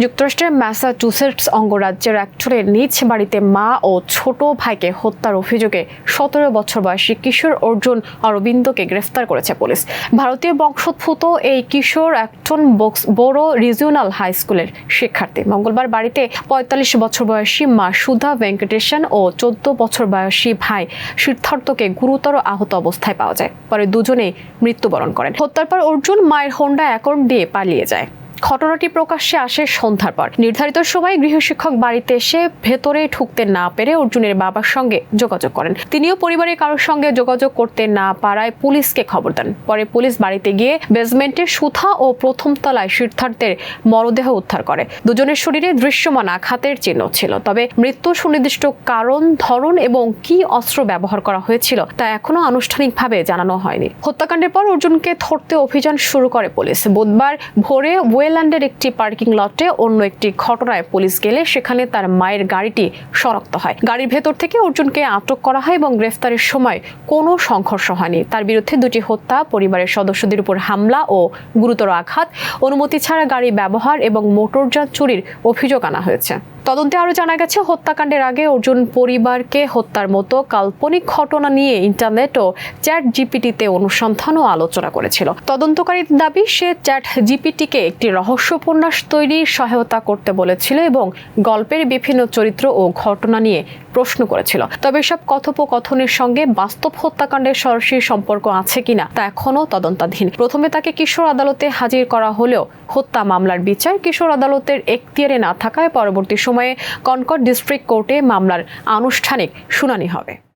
যুক্তরাষ্ট্রের ম্যাসাচুসেটস অঙ্গরাজ্যের অ্যাক্টরের নিজ বাড়িতে মা ও ছোট ভাইকে হত্যার অভিযোগে ১৭ বছর বয়সী কিশোর অর্জুন অরবিন্দকে গ্রেফতার করেছে পুলিশ। ভারতীয় বংশোদ্ভূত এই কিশোর অ্যাক্টন বোরো রিজিওনাল হাই স্কুলের শিক্ষার্থী। মঙ্গলবার বাড়িতে ৪৫ বছর বয়সী মা সুধা ভেঙ্কটেশন ও ১৪ বছর বয়সী ভাই সিদ্ধার্থকে গুরুতর আহত অবস্থায় পাওয়া যায়। পরে দুজনেই মৃত্যুবরণ করেন। হত্যার পর অর্জুন মায়ের হোন্ডা অ্যাকর্ড দিয়ে পালিয়ে যায়। ঘটনাটি প্রকাশ্যে আসে সন্ধ্যার পর। নির্ধারিত সময়ে গৃহশিক্ষক বাড়িতে এসে ভেতরে ঢুকতে না পেরে অর্জুনের বাবার সঙ্গে যোগাযোগ করেন। তিনিও পরিবারের কারোর সঙ্গে যোগাযোগ করতে না পারায় পুলিশকে খবর দেন। পরে পুলিশ বাড়িতে গিয়ে বেসমেন্টের সুথা ও প্রথম তলায় সিদ্ধার্থের মরদেহ উদ্ধার করে। দুজনের শরীরে দৃশ্যমান আঘাতের চিহ্ন ছিল, তবে মৃত্যুর সুনির্দিষ্ট কারণ, ধরন এবং কি অস্ত্র ব্যবহার করা হয়েছিল তা এখনো আনুষ্ঠানিকভাবে জানানো হয়নি। হত্যাকাণ্ডের পর অর্জুনকে ধরতে অভিযান শুরু করে পুলিশ। বুধবার ভোরে ওয়েল্যান্ডের একটি পার্কিং লটে অন্য একটি ঘটনায় পুলিশ গেলে সেখানে তার মায়ের গাড়িটি শনাক্ত হয়। গাড়ির ভেতর থেকে অর্জুনকে আটক করা হয় এবং গ্রেফতারের সময় কোনো সংঘর্ষ হয়নি। তার বিরুদ্ধে দুটি হত্যা, পরিবারের সদস্যদের উপর হামলা ও গুরুতর আঘাত, অনুমতি ছাড়া গাড়ি ব্যবহার এবং মোটরযান চুরির অভিযোগ আনা হয়েছে। তদন্তে আরও জানা গেছে, হত্যাকাণ্ডের আগে অর্জুন পরিবারকে হত্যার মতো কাল্পনিক ঘটনা নিয়ে ইন্টারনেট ও চ্যাট জিপিটিতে অনুসন্ধান ও আলোচনা করেছিল। তদন্তকারীদের দাবি, সে চ্যাট জিপিটিকে একটি রহস্য উপন্যাস তৈরির সহায়তা করতে বলেছিল এবং গল্পের বিভিন্ন চরিত্র ও ঘটনা নিয়ে প্রশ্ন করেছিল। তবে এসব কথোপকথনের সঙ্গে বাস্তব হত্যাকাণ্ডের সরাসরি সম্পর্ক আছে কিনা তা এখনও তদন্তাধীন। প্রথমে তাকে কিশোর আদালতে হাজির করা হলেও হত্যা মামলার বিচার কিশোর আদালতের এখতিয়ারে না থাকায় পরবর্তী সময়ে কনকর্ড ডিস্ট্রিক্ট কোর্টে মামলার আনুষ্ঠানিক শুনানি হবে।